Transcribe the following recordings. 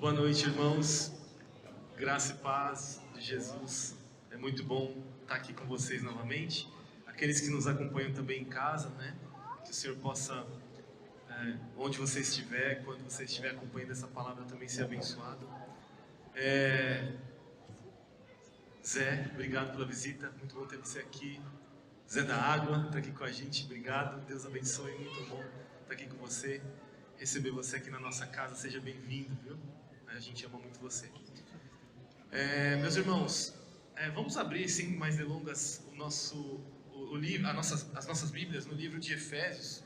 Boa noite, irmãos. Graça e paz de Jesus. É muito bom estar aqui com vocês novamente. Aqueles que nos acompanham também em casa, né? Que o Senhor possa, onde você estiver, quando você estiver acompanhando essa palavra, também ser abençoado. Zé, obrigado pela visita. Muito bom ter você aqui. Zé da Água está aqui com a gente. Obrigado. Deus abençoe. Muito bom estar aqui com você. Receber você aqui na nossa casa. Seja bem-vindo, viu? A gente ama muito você. Meus irmãos, vamos abrir, sem mais delongas, as nossas Bíblias no livro de Efésios.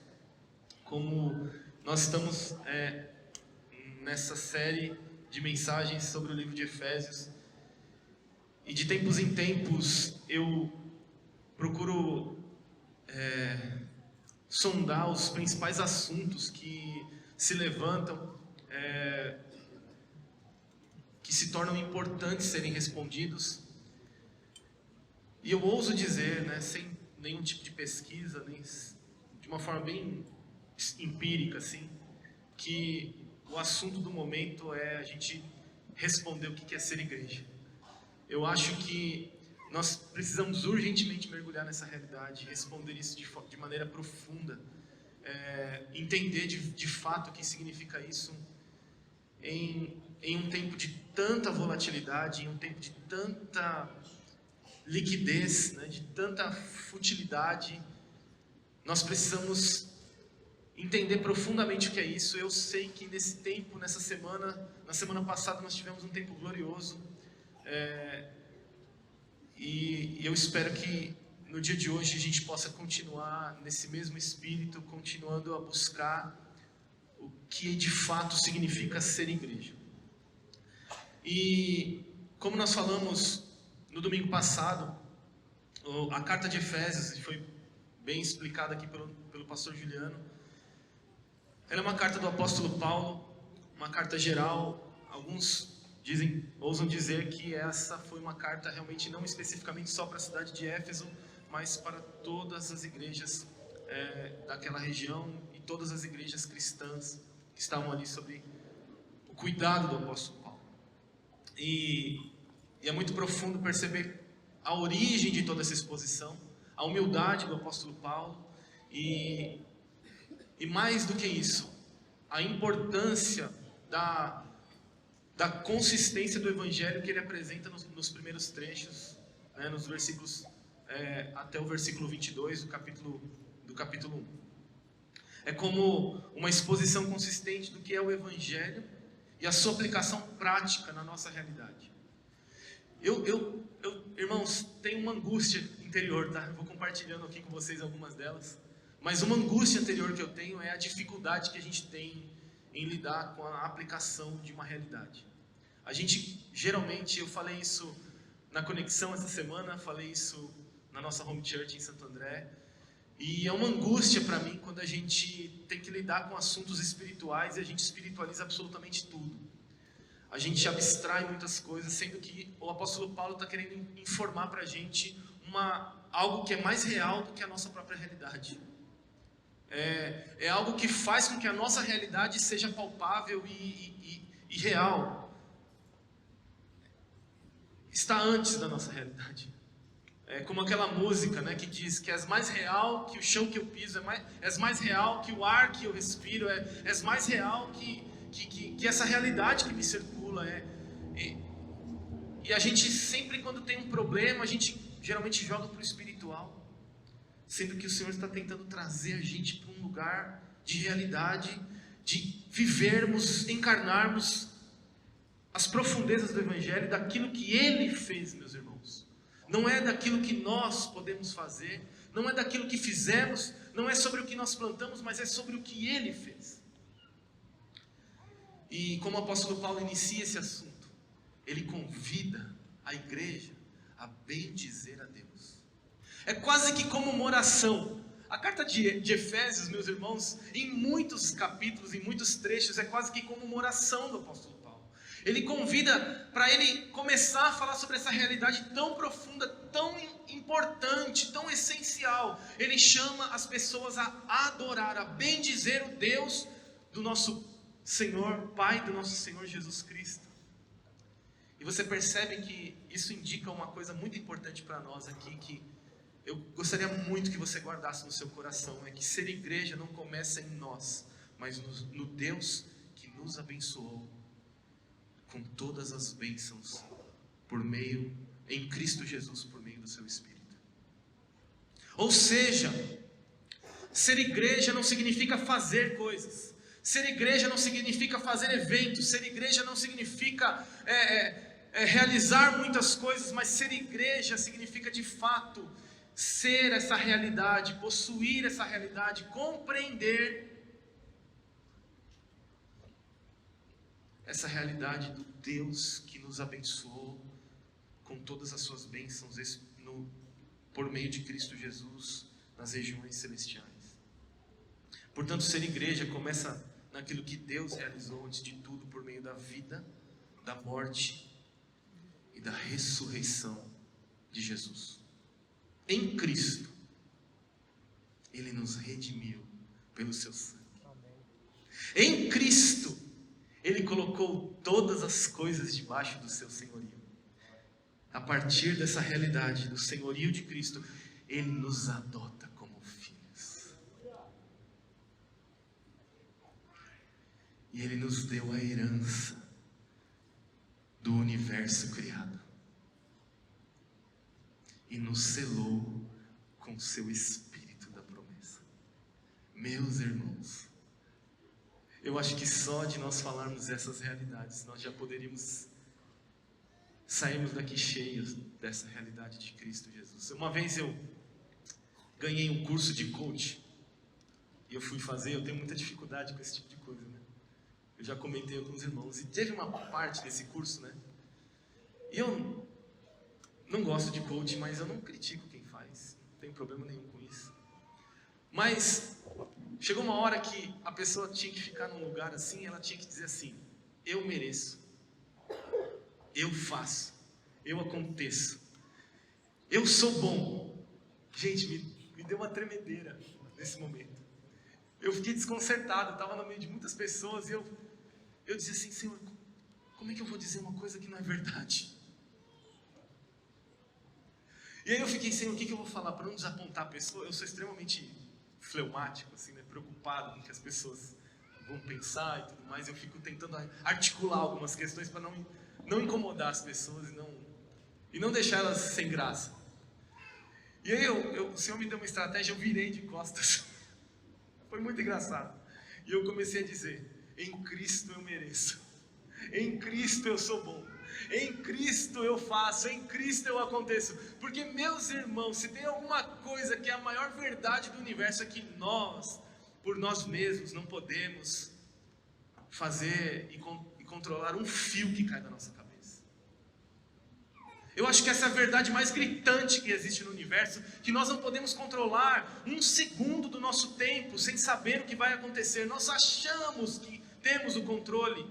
Como nós estamos nessa série de mensagens sobre o livro de Efésios. E de tempos em tempos eu procuro sondar os principais assuntos que se levantam, que se tornam importantes serem respondidos. E eu ouso dizer, né, sem nenhum tipo de pesquisa, nem de uma forma bem empírica, assim, que o assunto do momento é a gente responder o que é ser igreja. Eu acho que nós precisamos urgentemente mergulhar nessa realidade, responder isso de maneira profunda, entender de fato o que significa isso em um tempo de tanta volatilidade, em um tempo de tanta liquidez, né, de tanta futilidade. Nós precisamos entender profundamente o que é isso. Eu sei que nesse tempo, na semana passada, nós tivemos um tempo glorioso. E eu espero que no dia de hoje a gente possa continuar nesse mesmo espírito, continuando a buscar o que de fato significa ser igreja. E como nós falamos no domingo passado, a carta de Efésios foi bem explicada aqui pelo pastor Juliano. Ela é uma carta do apóstolo Paulo, uma carta geral. Alguns ousam dizer que essa foi uma carta realmente não especificamente só para a cidade de Éfeso, mas para todas as igrejas daquela região e todas as igrejas cristãs que estavam ali sob o cuidado do apóstolo Paulo. E é muito profundo perceber a origem de toda essa exposição, a humildade do apóstolo Paulo e mais do que isso, a importância da consistência do evangelho que ele apresenta nos primeiros trechos, né, nos versículos até o versículo 22 do capítulo 1. É como uma exposição consistente do que é o evangelho e a sua aplicação prática na nossa realidade. Eu irmãos, tenho uma angústia interior, tá? Eu vou compartilhando aqui com vocês algumas delas. Mas uma angústia interior que eu tenho é a dificuldade que a gente tem em lidar com a aplicação de uma realidade. A gente, geralmente, eu falei isso na Conexão essa semana, falei isso na nossa Home Church em Santo André, e é uma angústia para mim quando a gente tem que lidar com assuntos espirituais e a gente espiritualiza absolutamente tudo. A gente abstrai muitas coisas, sendo que o apóstolo Paulo está querendo informar para a gente algo que é mais real do que a nossa própria realidade. É algo que faz com que a nossa realidade seja palpável e real. Está antes da nossa realidade. É como aquela música, né, que diz que és mais real que o chão que eu piso, és mais real que o ar que eu respiro, és mais real que essa realidade que me circula. E a gente sempre, quando tem um problema, a gente geralmente joga para o espiritual, sendo que o Senhor está tentando trazer a gente para um lugar de realidade, de vivermos, encarnarmos as profundezas do Evangelho, daquilo que Ele fez, meus irmãos. Não é daquilo que nós podemos fazer, não é daquilo que fizemos, não é sobre o que nós plantamos, mas é sobre o que Ele fez. E como o apóstolo Paulo inicia esse assunto, ele convida a igreja a bendizer a Deus. É quase que como uma oração. A carta de Efésios, meus irmãos, em muitos capítulos, em muitos trechos, é quase que como uma oração do apóstolo Paulo. Ele convida para ele começar a falar sobre essa realidade tão profunda, tão importante, tão essencial. Ele chama as pessoas a adorar, a bendizer o Deus do nosso Senhor, Pai do nosso Senhor Jesus Cristo. E você percebe que isso indica uma coisa muito importante para nós aqui, que eu gostaria muito que você guardasse no seu coração, é que ser igreja não começa em nós, mas no Deus que nos abençoou com todas as bênçãos em Cristo Jesus, por meio do seu Espírito. Ou seja, ser igreja não significa fazer coisas, ser igreja não significa fazer eventos, ser igreja não significa realizar muitas coisas, mas ser igreja significa de fato ser essa realidade, possuir essa realidade, compreender essa realidade do Deus que nos abençoou com todas as suas bênçãos por meio de Cristo Jesus nas regiões celestiais. Portanto, ser igreja começa naquilo que Deus realizou antes de tudo por meio da vida, da morte e da ressurreição de Jesus. Em Cristo, Ele nos redimiu pelo seu sangue. Em Cristo, Ele colocou todas as coisas debaixo do seu senhorio. A partir dessa realidade do senhorio de Cristo, Ele nos adota como filhos. E Ele nos deu a herança do universo criado. E nos selou com seu Espírito da promessa. Meus irmãos, eu acho que só de nós falarmos essas realidades, nós já poderíamos sairmos daqui cheios dessa realidade de Cristo Jesus. Uma vez eu ganhei um curso de coach, e eu fui fazer, eu tenho muita dificuldade com esse tipo de coisa, né? Eu já comentei com os irmãos, e teve uma parte desse curso, né? E eu não gosto de coach, mas eu não critico quem faz, não tem problema nenhum com isso. Mas chegou uma hora que a pessoa tinha que ficar num lugar assim, ela tinha que dizer assim: eu mereço, eu faço, eu aconteço, eu sou bom. Gente, me deu uma tremedeira nesse momento. Eu fiquei desconcertado, estava no meio de muitas pessoas e eu dizia assim: Senhor, como é que eu vou dizer uma coisa que não é verdade? E aí eu fiquei: Senhor, o que eu vou falar para não desapontar a pessoa? Eu sou extremamente fleumático, assim, né? Preocupado com o que as pessoas vão pensar e tudo mais. Eu fico tentando articular algumas questões para não incomodar as pessoas e não deixar elas sem graça. E aí o Senhor me deu uma estratégia, eu virei de costas. Foi muito engraçado. E eu comecei a dizer: em Cristo eu mereço, em Cristo eu sou bom, em Cristo eu faço, em Cristo eu aconteço. Porque, meus irmãos, se tem alguma coisa que é a maior verdade do universo, é que nós, por nós mesmos, não podemos fazer e controlar um fio que cai da nossa cabeça. Eu acho que essa é a verdade mais gritante que existe no universo, que nós não podemos controlar um segundo do nosso tempo sem saber o que vai acontecer. Nós achamos que temos o controle,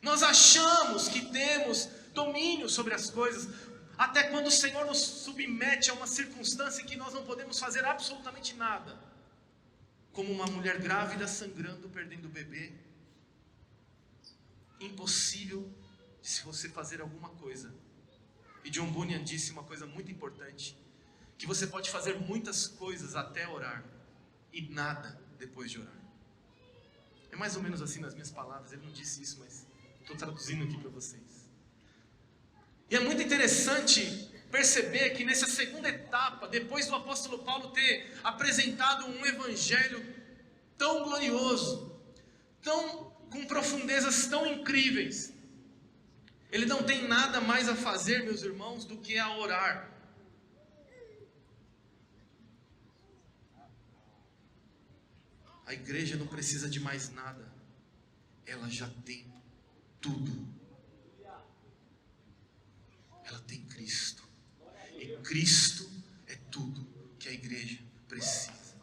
nós achamos que temos domínio sobre as coisas, até quando o Senhor nos submete a uma circunstância em que nós não podemos fazer absolutamente nada, como uma mulher grávida sangrando, perdendo o bebê. Impossível de se você fazer alguma coisa. E John Bunyan disse uma coisa muito importante, que você pode fazer muitas coisas até orar e nada depois de orar. É mais ou menos assim nas minhas palavras, ele não disse isso, mas estou traduzindo aqui para vocês. E é muito interessante perceber que nessa segunda etapa, depois do apóstolo Paulo ter apresentado um evangelho tão glorioso, com profundezas tão incríveis, ele não tem nada mais a fazer, meus irmãos, do que a orar. A igreja não precisa de mais nada, ela já tem tudo. Ela tem Cristo, e Cristo é tudo que a igreja precisa.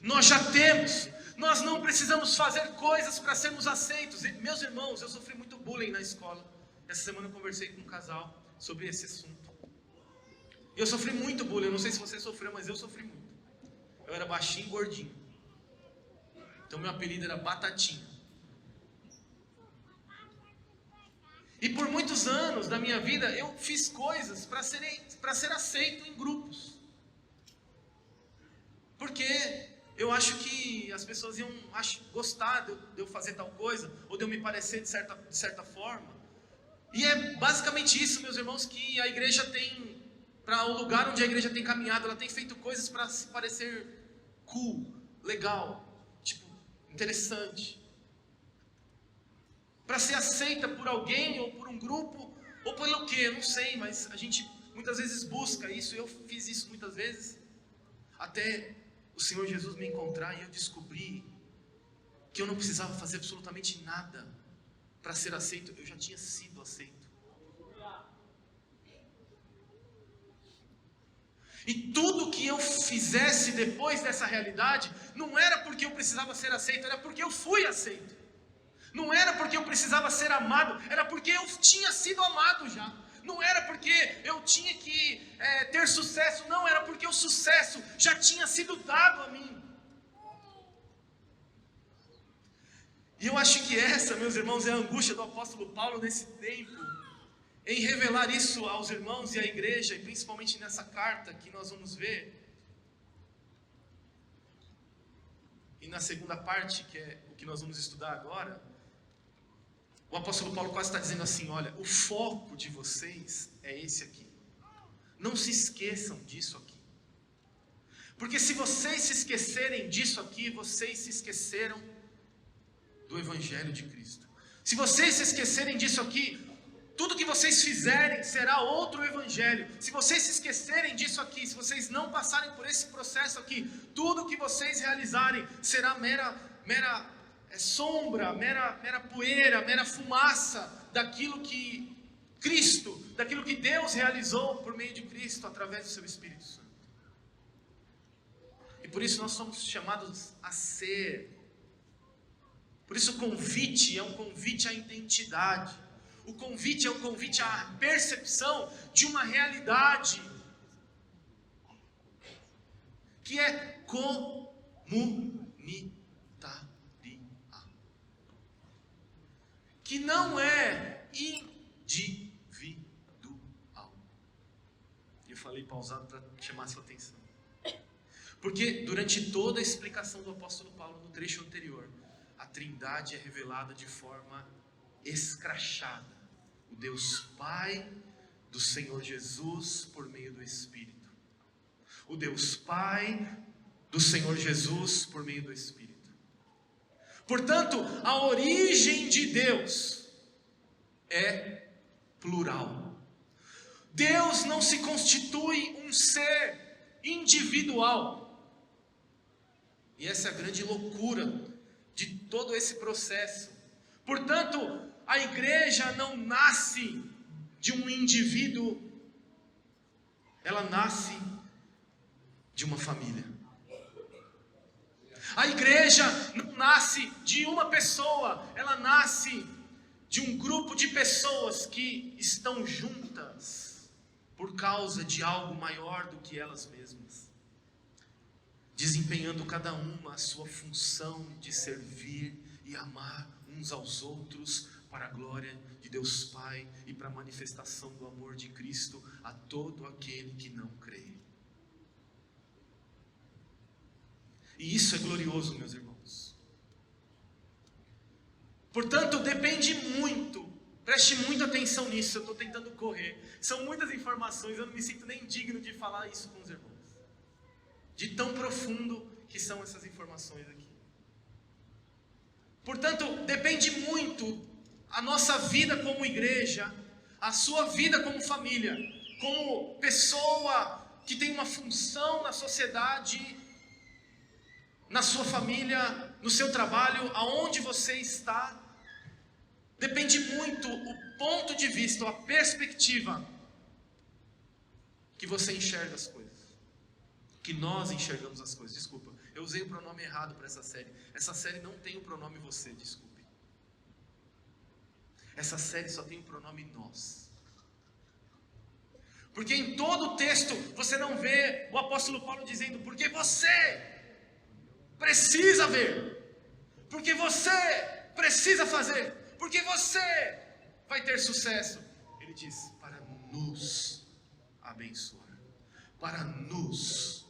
Nós já temos. Nós não precisamos fazer coisas para sermos aceitos. E, meus irmãos, eu sofri muito bullying na escola. Essa semana eu conversei com um casal sobre esse assunto. Eu sofri muito bullying. Eu não sei se você sofreu, mas eu sofri muito. Eu era baixinho e gordinho. Então meu apelido era Batatinha. E por muitos anos da minha vida eu fiz coisas para ser aceito em grupos. Porque eu acho que as pessoas iam gostar de eu fazer tal coisa, ou de eu me parecer de certa forma. E é basicamente isso, meus irmãos, que a igreja tem, para o lugar onde a igreja tem caminhado, ela tem feito coisas para se parecer cool, legal, tipo, interessante. Para ser aceita por alguém, ou por um grupo, ou pelo quê, não sei, mas a gente muitas vezes busca isso, eu fiz isso muitas vezes, até o Senhor Jesus me encontrar e eu descobri que eu não precisava fazer absolutamente nada para ser aceito, eu já tinha sido aceito. E tudo que eu fizesse depois dessa realidade, não era porque eu precisava ser aceito, era porque eu fui aceito. Não era porque eu precisava ser amado, era porque eu tinha sido amado já. Não era porque eu tinha que ter sucesso, não, era porque o sucesso já tinha sido dado a mim. E eu acho que essa, meus irmãos, é a angústia do apóstolo Paulo nesse tempo, em revelar isso aos irmãos e à igreja, e principalmente nessa carta que nós vamos ver. E na segunda parte, que é o que nós vamos estudar agora, o apóstolo Paulo quase está dizendo assim: olha, o foco de vocês é esse aqui. Não se esqueçam disso aqui. Porque se vocês se esquecerem disso aqui, vocês se esqueceram do Evangelho de Cristo. Se vocês se esquecerem disso aqui, tudo que vocês fizerem será outro Evangelho. Se vocês se esquecerem disso aqui, se vocês não passarem por esse processo aqui, tudo que vocês realizarem será mera sombra, mera poeira, mera fumaça daquilo que Cristo, daquilo que Deus realizou por meio de Cristo através do seu Espírito Santo. E por isso nós somos chamados a ser. Por isso o convite é um convite à identidade. O convite é um convite à percepção de uma realidade que é comunitária. Que não é individual. Eu falei pausado para chamar a sua atenção. Porque durante toda a explicação do apóstolo Paulo no trecho anterior, a Trindade é revelada de forma escrachada. O Deus Pai do Senhor Jesus por meio do Espírito. O Deus Pai do Senhor Jesus por meio do Espírito. Portanto, a origem de Deus é plural. Deus não se constitui um ser individual. E essa é a grande loucura de todo esse processo. Portanto, a igreja não nasce de um indivíduo, ela nasce de uma família. A igreja não nasce de uma pessoa, ela nasce de um grupo de pessoas que estão juntas por causa de algo maior do que elas mesmas, desempenhando cada uma a sua função de servir e amar uns aos outros para a glória de Deus Pai e para a manifestação do amor de Cristo a todo aquele que não crê. E isso é glorioso, meus irmãos. Portanto, depende muito, preste muita atenção nisso, eu estou tentando correr. São muitas informações, eu não me sinto nem digno de falar isso com os irmãos. De tão profundo que são essas informações aqui. Portanto, depende muito a nossa vida como igreja, a sua vida como família, como pessoa que tem uma função na sociedade, na sua família, no seu trabalho, aonde você está. Depende muito o ponto de vista, a perspectiva que você enxerga as coisas, que nós enxergamos as coisas. Desculpa, eu usei o pronome errado para essa série. Essa série não tem o pronome você, desculpe. Essa série só tem o pronome nós. Porque em todo o texto você não vê o apóstolo Paulo dizendo, porque você precisa ver. porque você precisa fazer, porque você vai ter sucesso. Ele diz, para nos abençoar, para nos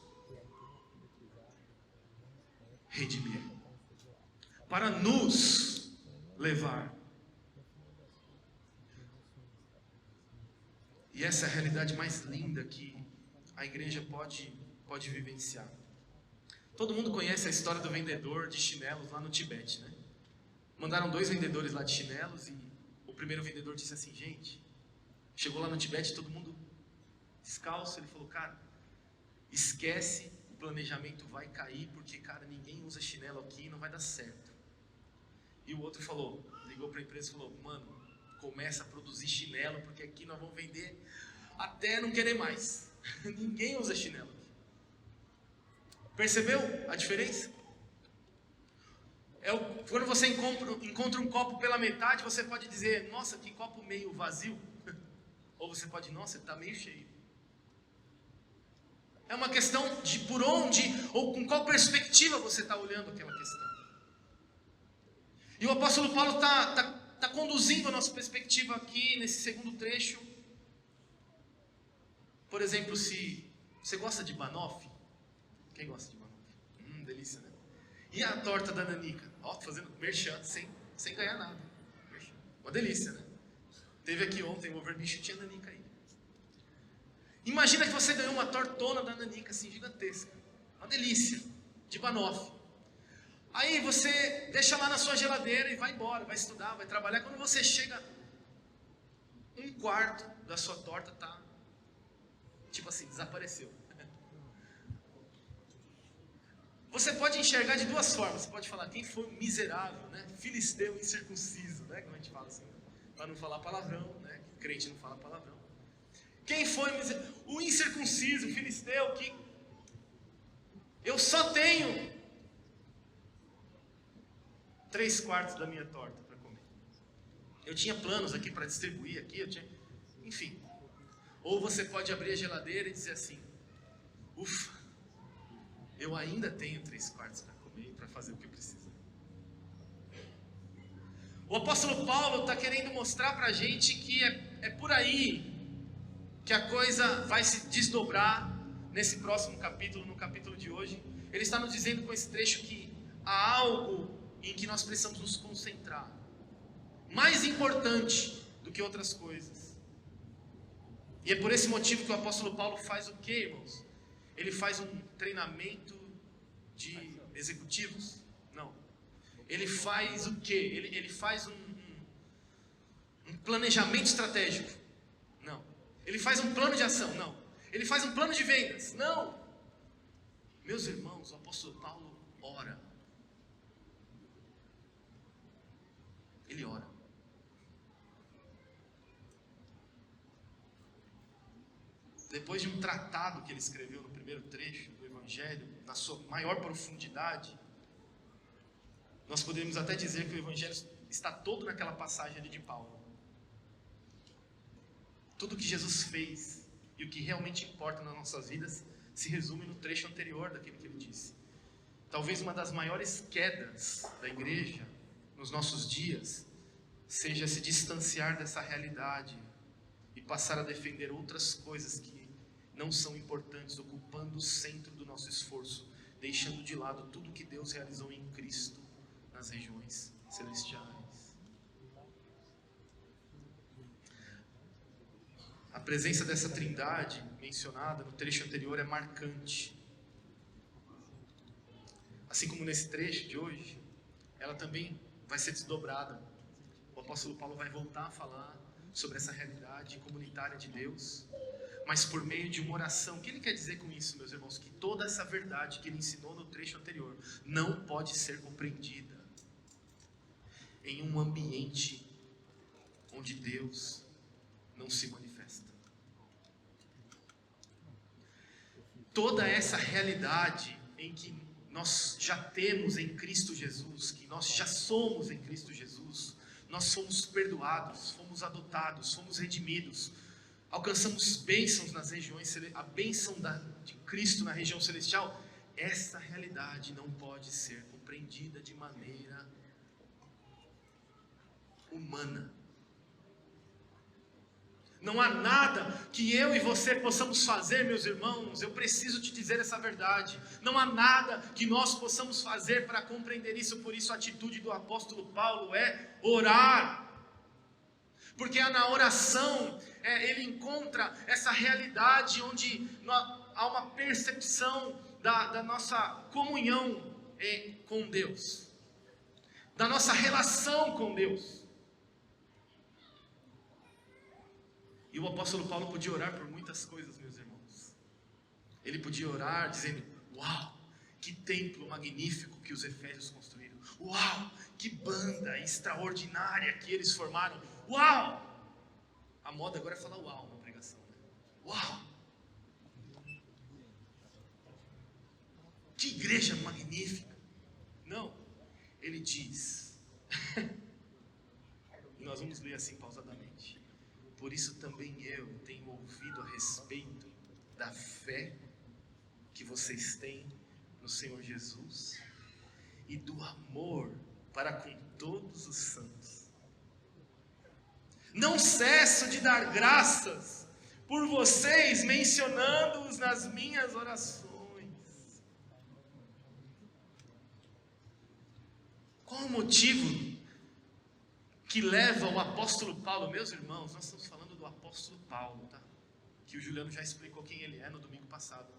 redimir, para nos levar. E essa é a realidade mais linda que a igreja pode vivenciar. Todo mundo conhece a história do vendedor de chinelos lá no Tibete, né? Mandaram 2 vendedores lá de chinelos e o primeiro vendedor disse assim, gente, chegou lá no Tibete, todo mundo descalço. Ele falou, cara, esquece, o planejamento vai cair, porque, cara, ninguém usa chinelo aqui e não vai dar certo. E o outro falou, ligou para a empresa e falou, mano, começa a produzir chinelo, porque aqui nós vamos vender até não querer mais. Ninguém usa chinelo aqui. Percebeu a diferença? Quando você encontra um copo pela metade, você pode dizer, nossa, que copo meio vazio. Ou você pode, nossa, ele está meio cheio. É uma questão de por onde, ou com qual perspectiva você está olhando aquela questão. E o apóstolo Paulo está conduzindo a nossa perspectiva aqui, nesse segundo trecho. Por exemplo, se você gosta de banoffee, quem gosta de banoffee? Delícia, né? E a torta da Nanica? Ó, fazendo merchan sem ganhar nada. Merchan. Uma delícia, né? Teve aqui ontem o Overbicho, tinha Nanica aí. Imagina que você ganhou uma tortona da Nanica, assim, gigantesca. Uma delícia, de banoffee. Aí você deixa lá na sua geladeira e vai embora, vai estudar, vai trabalhar. Quando você chega, 1/4 da sua torta tá, tipo assim, desapareceu. Você pode enxergar de 2 formas. Você pode falar, quem foi o miserável, né? Filisteu incircunciso, né? Como a gente fala assim, para não falar palavrão, né? Crente não fala palavrão. Quem foi o incircunciso, o filisteu, que eu só tenho 3/4 da minha torta para comer. Eu tinha planos aqui para distribuir aqui, enfim. Ou você pode abrir a geladeira e dizer assim, ufa, eu ainda tenho 3/4 para comer e para fazer o que eu preciso. O apóstolo Paulo está querendo mostrar para a gente que é por aí que a coisa vai se desdobrar nesse próximo capítulo, no capítulo de hoje. Ele está nos dizendo com esse trecho que há algo em que nós precisamos nos concentrar, mais importante do que outras coisas. E é por esse motivo que o apóstolo Paulo faz o quê, irmãos? Ele faz um treinamento de executivos? Não. Ele faz o quê? Ele faz um planejamento estratégico? Não. Ele faz um plano de ação? Não. Ele faz um plano de vendas? Não. Meus irmãos, o apóstolo Paulo ora. Ele ora. Depois de um tratado que ele escreveu no primeiro trecho do Evangelho, na sua maior profundidade, nós poderíamos até dizer que o Evangelho está todo naquela passagem ali de Paulo. Tudo que Jesus fez e o que realmente importa nas nossas vidas se resume no trecho anterior daquilo que ele disse. Talvez uma das maiores quedas da igreja nos nossos dias seja se distanciar dessa realidade e passar a defender outras coisas que não são importantes, ocupando o centro do nosso esforço, deixando de lado tudo que Deus realizou em Cristo nas regiões celestiais. A presença dessa trindade mencionada no trecho anterior é marcante. Assim como nesse trecho de hoje, ela também vai ser desdobrada. O apóstolo Paulo vai voltar a falar sobre essa realidade comunitária de Deus, mas por meio de uma oração. O que ele quer dizer com isso, meus irmãos? Que toda essa verdade que ele ensinou no trecho anterior não pode ser compreendida em um ambiente onde Deus não se manifesta. Toda essa realidade em que nós já temos em Cristo Jesus, que nós já somos em Cristo Jesus, nós fomos perdoados, fomos adotados, fomos redimidos, alcançamos bênçãos nas regiões, a bênção de Cristo na região celestial. Essa realidade não pode ser compreendida compreendida de maneira humana. Não há nada que eu e você possamos fazer, meus irmãos, eu preciso te dizer essa verdade. Não há nada que nós possamos fazer para compreender isso, por isso a atitude do apóstolo Paulo é orar. Porque na oração, ele encontra essa realidade onde há uma percepção da nossa comunhão com Deus, da nossa relação com Deus. E o apóstolo Paulo podia orar por muitas coisas, meus irmãos. Ele podia orar dizendo: uau, que templo magnífico que os efésios construíram. Uau, que banda extraordinária que eles formaram. Uau! A moda agora é falar uau na pregação, né? Uau! Que igreja magnífica. Não, ele diz, e nós vamos ler assim pausadamente: por isso também eu tenho ouvido a respeito da fé que vocês têm no Senhor Jesus e do amor para com todos os santos. Não cesso de dar graças por vocês, mencionando-os nas minhas orações. Qual o motivo que leva o apóstolo Paulo? Meus irmãos, nós estamos falando do apóstolo Paulo, tá? Que o Juliano já explicou quem ele é no domingo passado.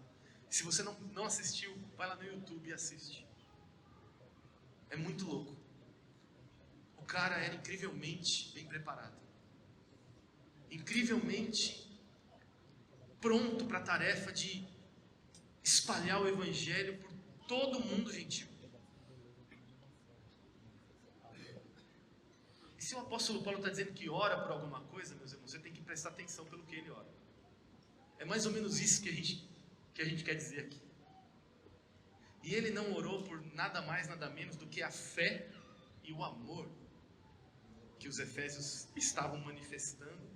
Se você não assistiu, vai lá no YouTube e assiste. É muito louco. O cara era incrivelmente bem preparado, incrivelmente pronto para a tarefa de espalhar o evangelho por todo o mundo gentil. E se o apóstolo Paulo está dizendo que ora por alguma coisa, meus irmãos, você tem que prestar atenção pelo que ele ora. É mais ou menos isso que a gente quer dizer aqui. E ele não orou por nada mais, nada menos do que a fé e o amor que os efésios estavam manifestando.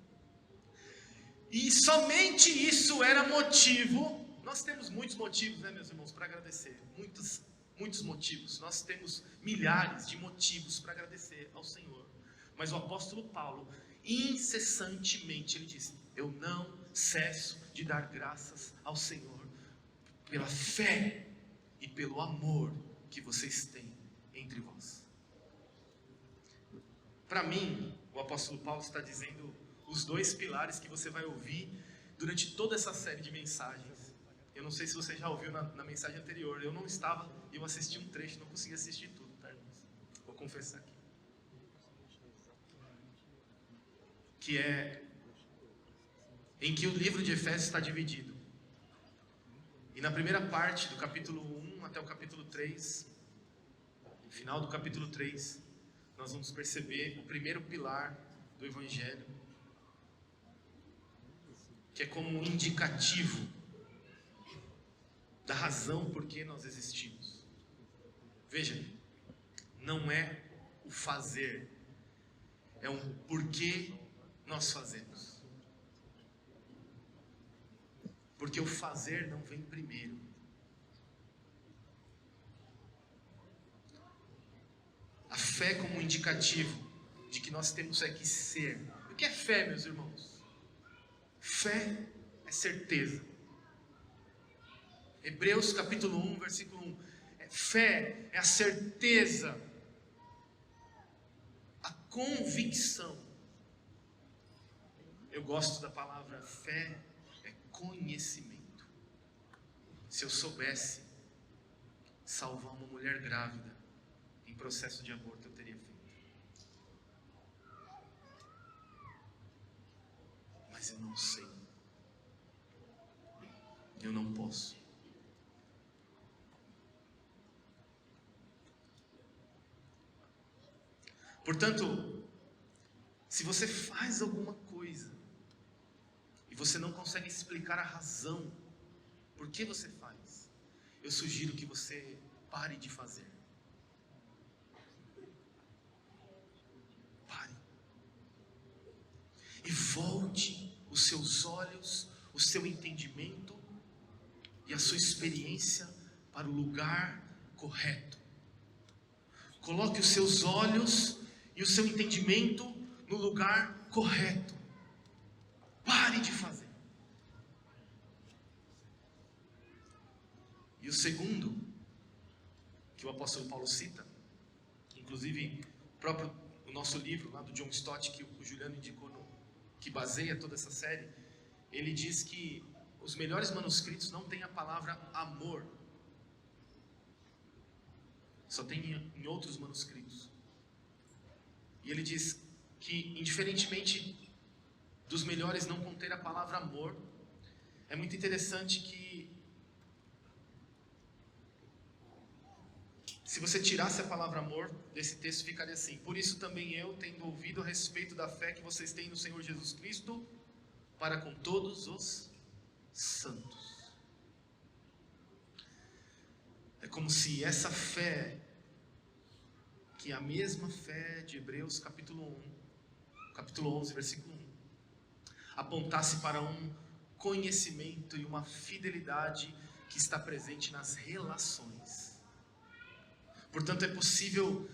E somente isso era motivo. Nós temos muitos motivos, né, meus irmãos, para agradecer. Muitos motivos. Nós temos milhares de motivos para agradecer ao Senhor. Mas o apóstolo Paulo, incessantemente, ele diz: eu não cesso de dar graças ao Senhor pela fé e pelo amor que vocês têm entre vós. Para mim, o apóstolo Paulo está dizendo os dois pilares que você vai ouvir durante toda essa série de mensagens. Eu não sei se você já ouviu na mensagem anterior. Eu não estava, eu assisti um trecho, não consegui assistir tudo, tá, irmãos? Vou confessar aqui. Que é em que o livro de Efésios está dividido. E na primeira parte do capítulo 1 até o capítulo 3, no final do capítulo 3, nós vamos perceber o primeiro pilar do Evangelho, que é como um indicativo da razão por que nós existimos. Veja, não é o fazer, é um porquê nós fazemos. Porque o fazer não vem primeiro. A fé como um indicativo de que nós temos que ser. O que é fé, meus irmãos? Fé é certeza. Hebreus capítulo 1, versículo 1. Fé é a certeza, a convicção. Eu gosto da palavra fé, é conhecimento. Se eu soubesse salvar uma mulher grávida em processo de aborto, eu teria feito. Mas eu não sei. Eu não posso. Portanto, se você faz alguma coisa e você não consegue explicar a razão por que você faz, eu sugiro que você pare de fazer. Pare. E volte os seus olhos, o seu entendimento e a sua experiência para o lugar correto. Coloque os seus olhos e o seu entendimento no lugar correto. Pare de fazer. E o segundo, que o apóstolo Paulo cita, inclusive o nosso livro lá do John Stott, que o Juliano indicou, que baseia toda essa série, ele diz que os melhores manuscritos não têm a palavra amor. Só tem em outros manuscritos. E ele diz que, indiferentemente dos melhores não conter a palavra amor, é muito interessante que, se você tirasse a palavra amor desse texto, ficaria assim: por isso também eu, tendo ouvido a respeito da fé que vocês têm no Senhor Jesus Cristo, para com todos os santos. É como se essa fé, que é a mesma fé de Hebreus capítulo 11, versículo 1, apontasse para um conhecimento e uma fidelidade que está presente nas relações. Portanto, é possível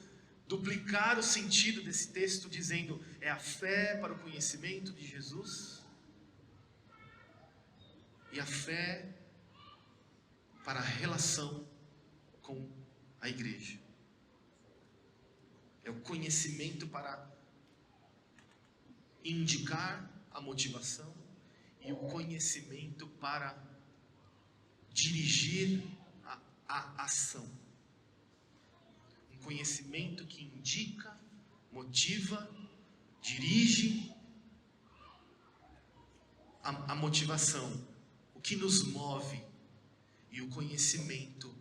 duplicar o sentido desse texto dizendo: é a fé para o conhecimento de Jesus e a fé para a relação com a igreja. É o conhecimento para indicar a motivação e o conhecimento para dirigir a ação. Um conhecimento que indica, motiva, dirige a motivação, o que nos move, e o conhecimento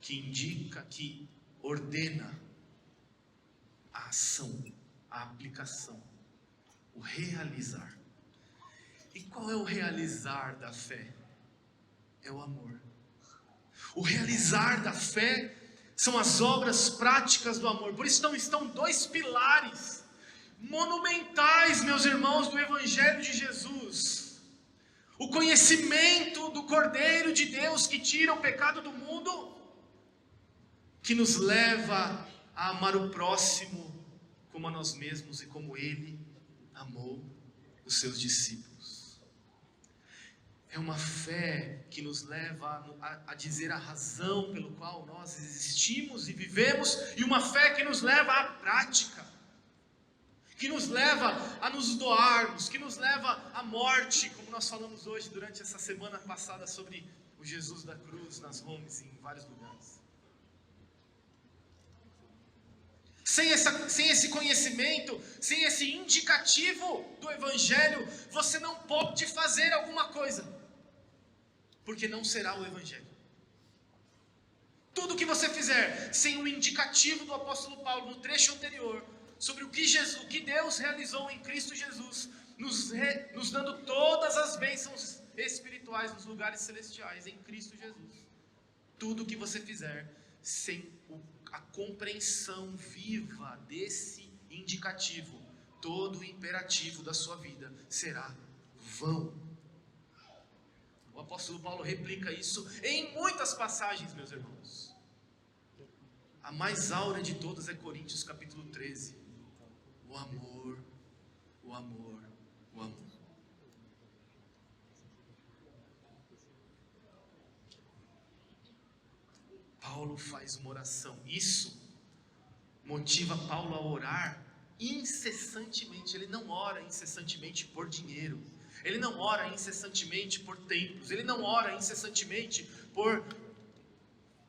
que indica, que ordena a ação, a aplicação, o realizar. E qual é o realizar da fé? É o amor. O realizar da fé são as obras práticas do amor. Por isso estão dois pilares monumentais, meus irmãos, do Evangelho de Jesus: o conhecimento do Cordeiro de Deus que tira o pecado do mundo, que nos leva a amar o próximo como a nós mesmos e como Ele amou os seus discípulos. É uma fé que nos leva a dizer a razão pelo qual nós existimos e vivemos, e uma fé que nos leva à prática, que nos leva a nos doarmos, que nos leva à morte, como nós falamos hoje durante essa semana passada sobre o Jesus da cruz nas homes em vários lugares. Sem esse conhecimento, sem esse indicativo do Evangelho, você não pode fazer alguma coisa, porque não será o Evangelho. Tudo que você fizer sem o indicativo do apóstolo Paulo no trecho anterior, sobre o que Deus realizou em Cristo Jesus, nos dando todas as bênçãos espirituais nos lugares celestiais em Cristo Jesus. Tudo que você fizer sem a compreensão viva desse indicativo, todo o imperativo da sua vida será vão. O apóstolo Paulo replica isso em muitas passagens, meus irmãos. A mais áurea de todas é Coríntios capítulo 13. O amor, o amor, o amor. Paulo faz uma oração. Isso motiva Paulo a orar incessantemente. Ele não ora incessantemente por dinheiro. Ele não ora incessantemente por templos. Ele não ora incessantemente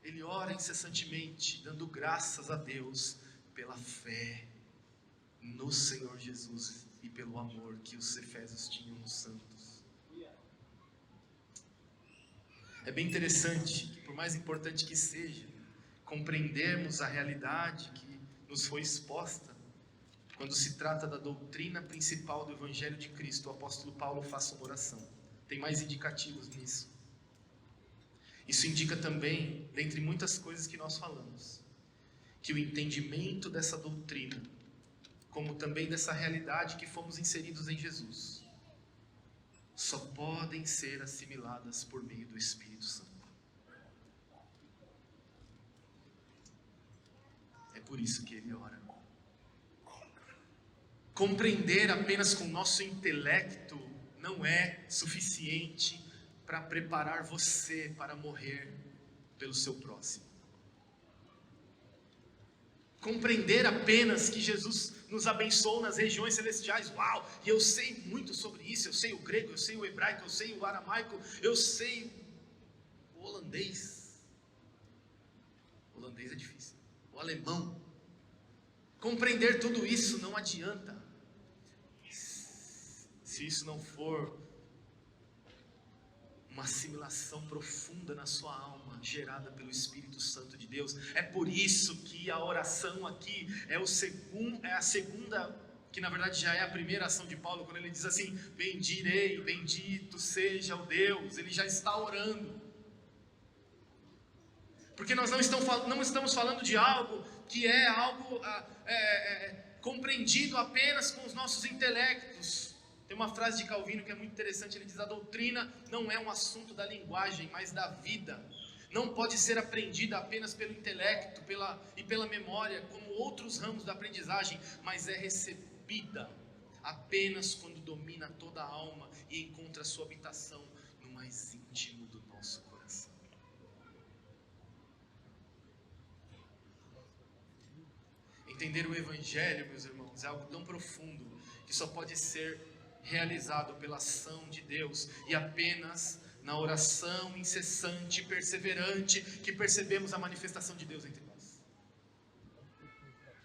Ele ora incessantemente dando graças a Deus pela fé no Senhor Jesus e pelo amor que os efésios tinham nos santos. É bem interessante que, por mais importante que seja, compreendermos a realidade que nos foi exposta, quando se trata da doutrina principal do Evangelho de Cristo, o apóstolo Paulo faça uma oração. Tem mais indicativos nisso. Isso indica também, dentre muitas coisas que nós falamos, que o entendimento dessa doutrina, como também dessa realidade que fomos inseridos em Jesus, só podem ser assimiladas por meio do Espírito Santo. por isso que ele ora. Compreender apenas com o nosso intelecto não é suficiente para preparar você para morrer pelo seu próximo. Compreender apenas que Jesus nos abençoou nas regiões celestiais, uau, e eu sei muito sobre isso, eu sei o grego, eu sei o hebraico, eu sei o aramaico, eu sei o holandês. O holandês é difícil. O alemão. Compreender tudo isso não adianta, se isso não for uma assimilação profunda na sua alma, gerada pelo Espírito Santo de Deus. É por isso que a oração aqui é a segunda, que na verdade já é a primeira ação de Paulo, quando ele diz assim: bendirei, bendito seja o Deus. Ele já está orando, porque nós não estamos falando de algo que é algo compreendido apenas com os nossos intelectos. Tem uma frase de Calvino que é muito interessante, ele diz: a doutrina não é um assunto da linguagem, mas da vida. Não pode ser aprendida apenas pelo intelecto e pela memória, como outros ramos da aprendizagem, mas é recebida apenas quando domina toda a alma e encontra sua habitação no mais íntimo do nosso coração. Entender o Evangelho, meus irmãos, é algo tão profundo que só pode ser realizado pela ação de Deus e apenas na oração incessante e perseverante que percebemos a manifestação de Deus entre nós.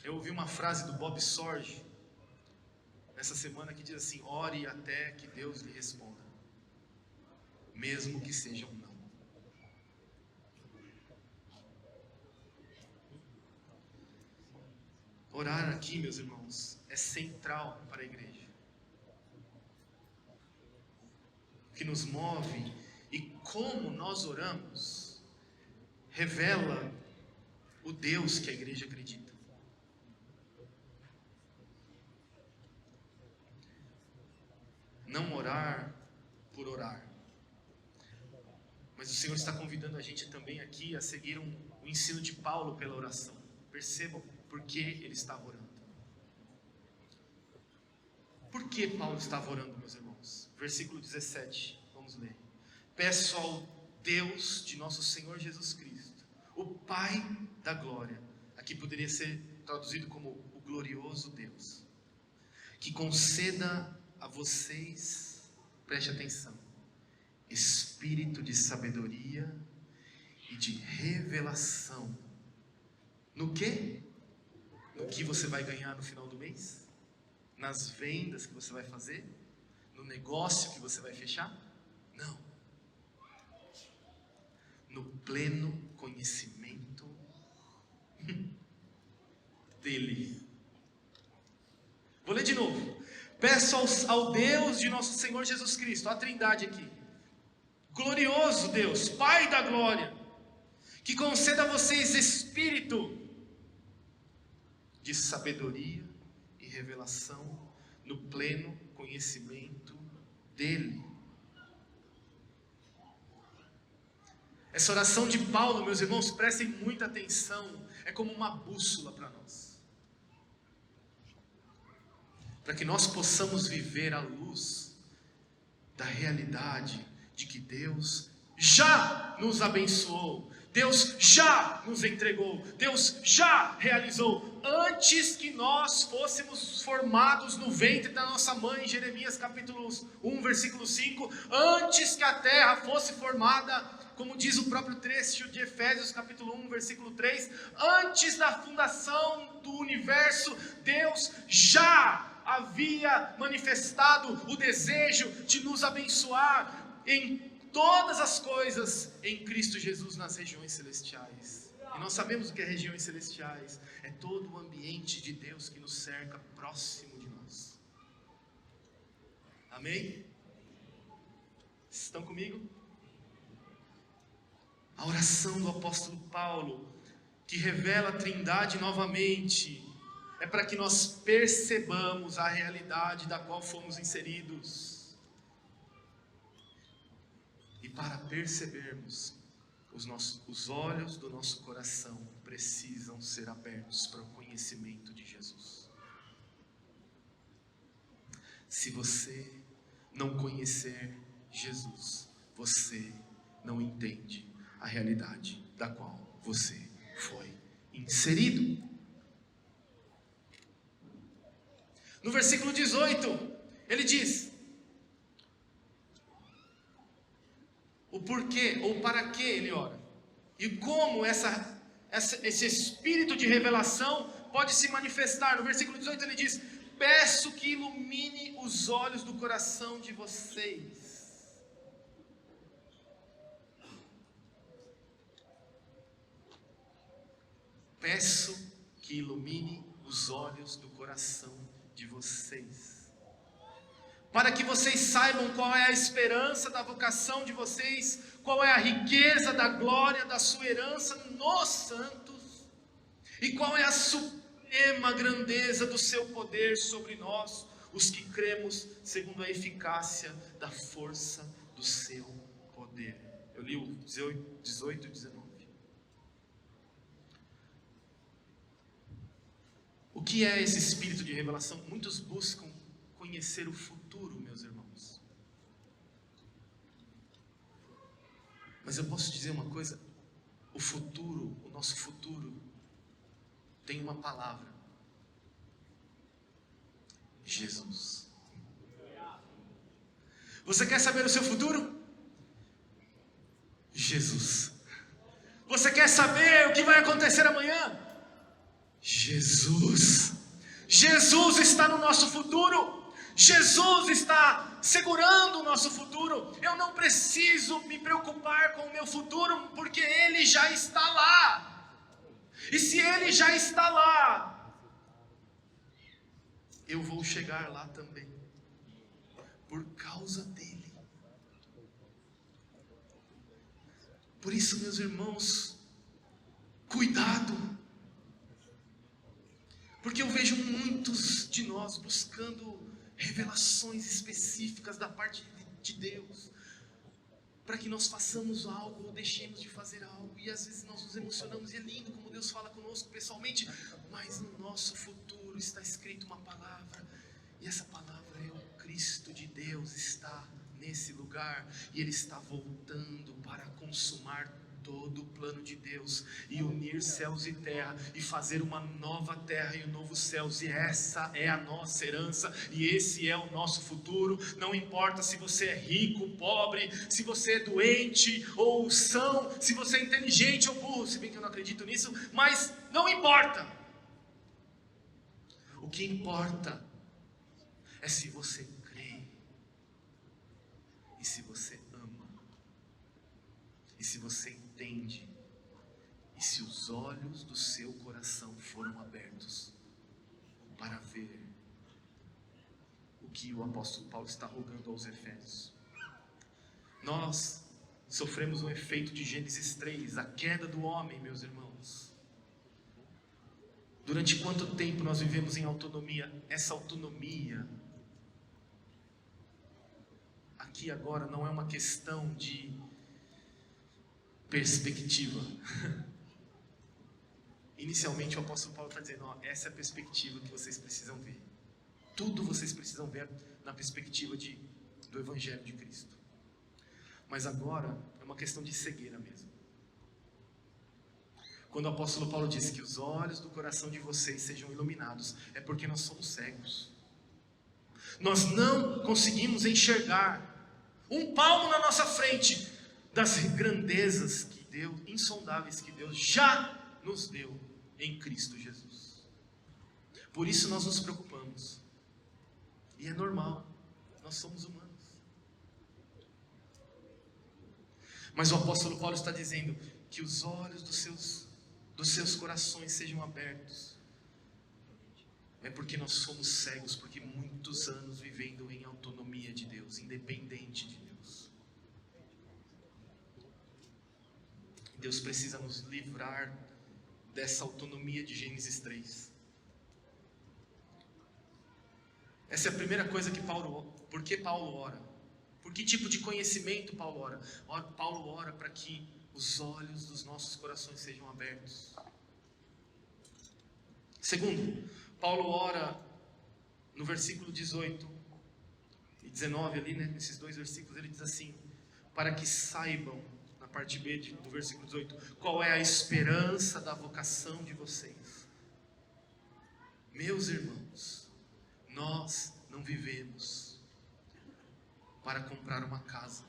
Eu ouvi uma frase do Bob Sorge essa semana que diz assim: ore até que Deus lhe responda, mesmo que seja um não. Orar aqui, meus irmãos, é central para a igreja. O que nos move e como nós oramos revela o Deus que a igreja acredita. Não orar por orar, mas o Senhor está convidando a gente também aqui a seguir o ensino de Paulo pela oração. Percebam por que ele estava orando. Por que Paulo estava orando, meus irmãos? Versículo 17, vamos ler. Peço ao Deus de nosso Senhor Jesus Cristo, o Pai da glória, aqui poderia ser traduzido como o glorioso Deus, que conceda a vocês, preste atenção, espírito de sabedoria e de revelação. No quê? No que você vai ganhar no final do mês? Nas vendas que você vai fazer? No negócio que você vai fechar? Não. No pleno conhecimento dele. Vou ler de novo. Peço ao Deus de nosso Senhor Jesus Cristo, a Trindade aqui, glorioso Deus, Pai da glória, que conceda a vocês espírito de sabedoria e revelação no pleno conhecimento dele. Essa oração de Paulo, meus irmãos, prestem muita atenção, é como uma bússola para nós, para que nós possamos viver à luz da realidade de que Deus já nos abençoou, Deus já nos entregou, Deus já realizou, antes que nós fôssemos formados no ventre da nossa mãe, Jeremias capítulo 1, versículo 5, antes que a terra fosse formada, como diz o próprio trecho de Efésios capítulo 1, versículo 3, antes da fundação do universo, Deus já havia manifestado o desejo de nos abençoar em todas as coisas em Cristo Jesus nas regiões celestiais. E nós sabemos o que é regiões celestiais, é todo o ambiente de Deus que nos cerca próximo de nós. Amém? Estão comigo? A oração do apóstolo Paulo, que revela a Trindade novamente, é para que nós percebamos a realidade da qual fomos inseridos. E para percebermos, os olhos do nosso coração precisam ser abertos para o conhecimento conhecimento de Jesus. Se você não conhecer Jesus, você não entende a realidade da qual você foi inserido. No versículo 18, ele diz o porquê ou para que ele ora. E como esse espírito de revelação pode se manifestar. No versículo 18 ele diz: peço que ilumine os olhos do coração de vocês. Peço que ilumine os olhos do coração de vocês, para que vocês saibam qual é a esperança da vocação de vocês, qual é a riqueza da glória da sua herança nos santos, e qual é a suprema grandeza do seu poder sobre nós, os que cremos, segundo a eficácia da força do seu poder. Eu li o 18 e 19. O que é esse espírito de revelação? Muitos buscam conhecer o futuro, meus irmãos. Mas eu posso dizer uma coisa: o futuro, o nosso futuro, tem uma palavra: Jesus. Você quer saber o seu futuro? Jesus. Você quer saber o que vai acontecer amanhã? Jesus. Jesus está no nosso futuro. Jesus está segurando o nosso futuro. Eu não preciso me preocupar com o meu futuro, porque Ele já está lá. E se Ele já está lá, eu vou chegar lá também, por causa dEle. Por isso, meus irmãos, cuidado. Porque eu vejo muitos de nós buscando revelações específicas da parte de Deus, para que nós façamos algo ou deixemos de fazer algo, e às vezes nós nos emocionamos, e é lindo como Deus fala conosco pessoalmente, mas no nosso futuro está escrito uma palavra, e essa palavra é o Cristo de Deus está nesse lugar, e Ele está voltando para consumar todo o plano de Deus, e unir céus e terra, e fazer uma nova terra e um novo céus, e essa é a nossa herança, e esse é o nosso futuro. Não importa se você é rico, pobre, se você é doente ou são, se você é inteligente ou burro, se bem que eu não acredito nisso, mas não importa. O que importa é se você crê, e se você ama, e se você entende, e se os olhos do seu coração foram abertos para ver o que o apóstolo Paulo está rogando aos Efésios. Nós sofremos um efeito de Gênesis 3, a queda do homem, meus irmãos. Durante quanto tempo nós vivemos em autonomia? Essa autonomia aqui agora não é uma questão de perspectiva. Inicialmente o apóstolo Paulo está dizendo: essa é a perspectiva que vocês precisam ver. Tudo vocês precisam ver na perspectiva do Evangelho de Cristo. Mas agora é uma questão de cegueira mesmo. Quando o apóstolo Paulo diz que os olhos do coração de vocês sejam iluminados, é porque nós somos cegos. Nós não conseguimos enxergar um palmo na nossa frente das grandezas que Deus, insondáveis, que Deus já nos deu em Cristo Jesus. Por isso nós nos preocupamos. E é normal, nós somos humanos. Mas o apóstolo Paulo está dizendo que os olhos dos seus corações sejam abertos. É porque nós somos cegos, porque muitos anos vivendo em autonomia de Deus, independente de Deus. Deus precisa nos livrar dessa autonomia de Gênesis 3. Essa é a primeira coisa que Paulo... Por que Paulo ora? Por que tipo de conhecimento Paulo ora? Paulo ora para que os olhos dos nossos corações sejam abertos. Segundo, Paulo ora no versículo 18 e 19 ali, né, nesses dois versículos, ele diz assim: para que saibam, na parte B do versículo 18, qual é a esperança da vocação de vocês. Meus irmãos, nós não vivemos para comprar uma casa,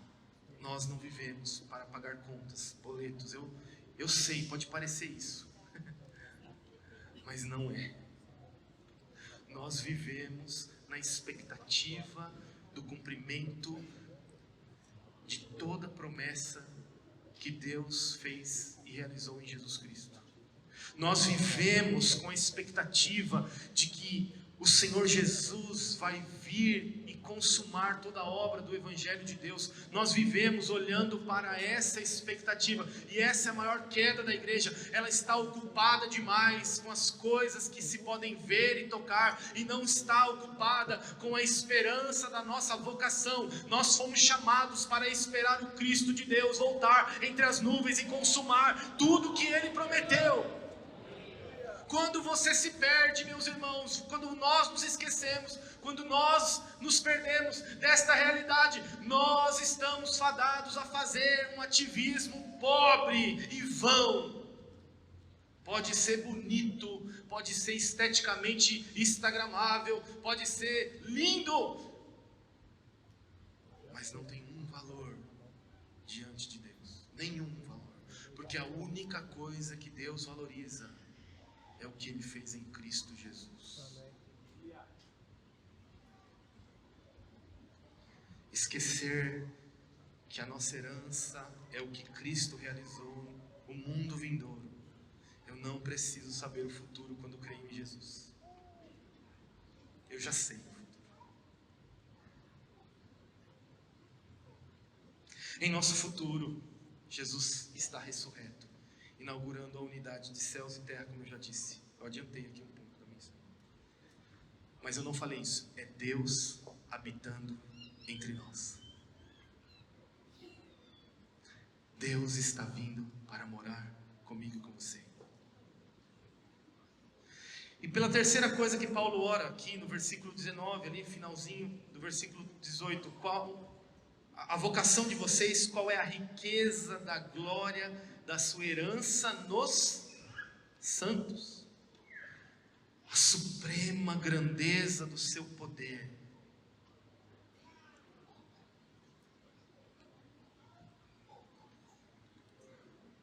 nós não vivemos para pagar contas, boletos. Eu sei, pode parecer isso, mas não é. Nós vivemos na expectativa do cumprimento de toda promessa que Deus fez e realizou em Jesus Cristo. Nós vivemos com a expectativa de que o Senhor Jesus vai vir e consumar toda a obra do Evangelho de Deus. Nós vivemos olhando para essa expectativa, e essa é a maior queda da igreja. Ela está ocupada demais com as coisas que se podem ver e tocar, e não está ocupada com a esperança da nossa vocação. Nós fomos chamados para esperar o Cristo de Deus voltar entre as nuvens e consumar tudo que Ele prometeu. Quando você se perde, meus irmãos, quando nós nos esquecemos, quando nós nos perdemos desta realidade, nós estamos fadados a fazer um ativismo pobre e vão. Pode ser bonito, pode ser esteticamente instagramável, pode ser lindo, mas não tem um valor diante de Deus, nenhum valor, porque a única coisa que Deus valoriza é o que Ele fez em Cristo Jesus. Esquecer que a nossa herança é o que Cristo realizou, o mundo vindouro. Eu não preciso saber o futuro quando creio em Jesus. Eu já sei o futuro. Em nosso futuro, Jesus está ressurreto, inaugurando a unidade de céus e terra, como eu já disse. Eu adiantei aqui um pouco da missão. Mas eu não falei isso. É Deus habitando entre nós. Deus está vindo para morar comigo e com você. E pela terceira coisa que Paulo ora aqui no versículo 19, ali finalzinho do versículo 18, qual a vocação de vocês, qual é a riqueza da glória da sua herança nos santos, a suprema grandeza do seu poder.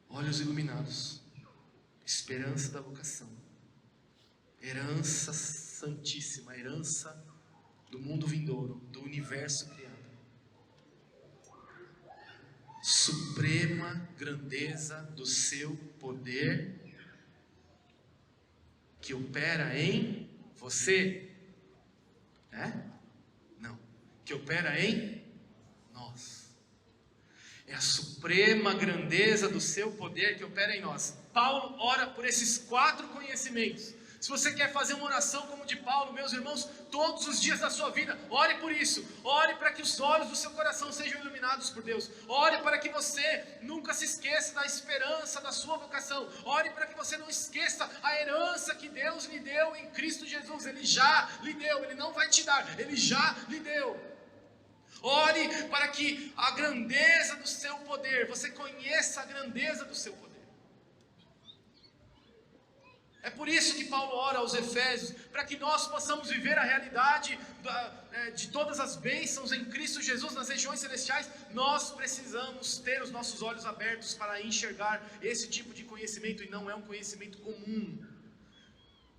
Olhos iluminados, esperança da vocação, herança santíssima, herança do mundo vindouro, do universo criado. Suprema grandeza do seu poder, que opera em você, Não, que opera em nós. É a suprema grandeza do seu poder que opera em nós. Paulo ora por esses 4 conhecimentos. Se você quer fazer uma oração como de Paulo, meus irmãos, todos os dias da sua vida, ore por isso. Ore para que os olhos do seu coração sejam iluminados por Deus. Ore para que você nunca se esqueça da esperança da sua vocação. Ore para que você não esqueça a herança que Deus lhe deu em Cristo Jesus. Ele já lhe deu, Ele não vai te dar, Ele já lhe deu. Ore para que a grandeza do seu poder, você conheça a grandeza do seu poder. É por isso que Paulo ora aos Efésios, para que nós possamos viver a realidade de todas as bênçãos em Cristo Jesus nas regiões celestiais. Nós precisamos ter os nossos olhos abertos para enxergar esse tipo de conhecimento, e não é um conhecimento comum.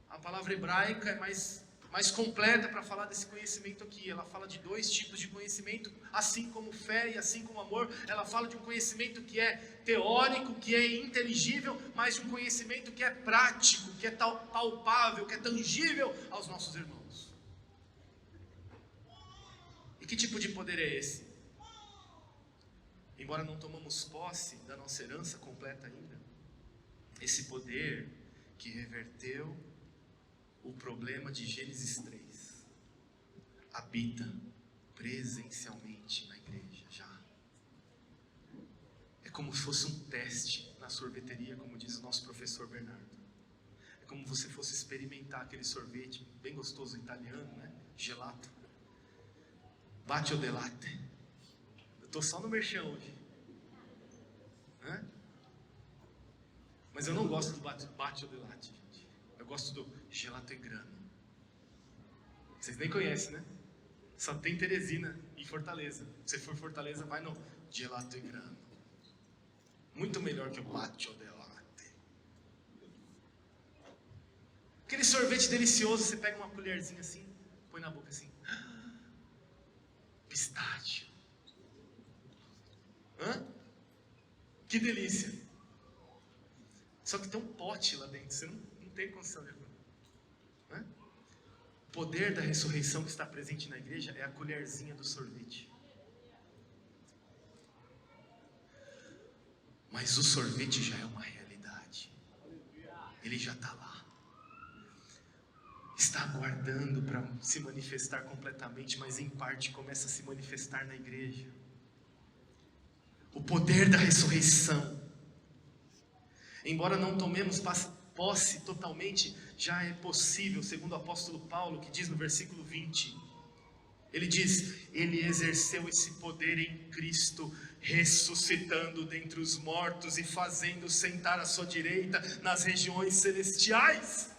A palavra hebraica é mais completa para falar desse conhecimento aqui. Ela fala de 2 tipos de conhecimento, assim como fé e assim como amor. Ela fala de um conhecimento que é teórico, que é inteligível, mas de um conhecimento que é prático, que é palpável, que é tangível aos nossos irmãos. E que tipo de poder é esse? Embora não tomamos posse da nossa herança completa ainda, esse poder que reverteu o problema de Gênesis 3 habita presencialmente na igreja já. É como se fosse um teste na sorveteria, como diz o nosso professor Bernardo. É como se fosse experimentar aquele sorvete bem gostoso italiano, né? Gelato. Bacio de latte. Eu estou só no merchan hoje. Né? Mas eu não gosto do bacio de latte, gente. Eu gosto do gelato e grano. Vocês nem conhecem, né? Só tem Teresina em Fortaleza. Se for Fortaleza, vai no gelato e grano. Muito melhor que o bacio de latte. Aquele sorvete delicioso, você pega uma colherzinha assim, põe na boca assim. Pistácio. Hã? Que delícia. Só que tem um pote lá dentro, você não tem condição de abrir. Hã? O poder da ressurreição que está presente na igreja é a colherzinha do sorvete. Mas o sorvete já é uma realidade. Ele já está lá. Está aguardando para se manifestar completamente, mas em parte começa a se manifestar na igreja. O poder da ressurreição. Embora não tomemos posse totalmente, já é possível, segundo o apóstolo Paulo, que diz no versículo 20. Ele diz, ele exerceu esse poder em Cristo, ressuscitando dentre os mortos e fazendo sentar à sua direita nas regiões celestiais.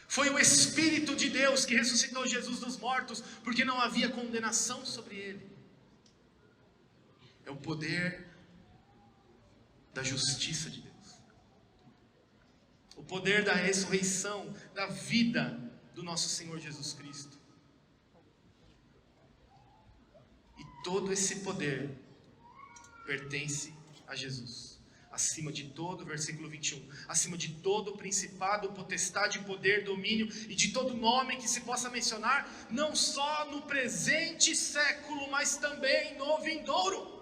Foi o Espírito de Deus que ressuscitou Jesus dos mortos, porque não havia condenação sobre ele. É o poder da justiça de Deus. O poder da ressurreição, da vida do nosso Senhor Jesus Cristo. E todo esse poder pertence a Jesus. Acima de todo, versículo 21, acima de todo principado, potestade, poder, domínio e de todo nome que se possa mencionar, não só no presente século, mas também no vindouro.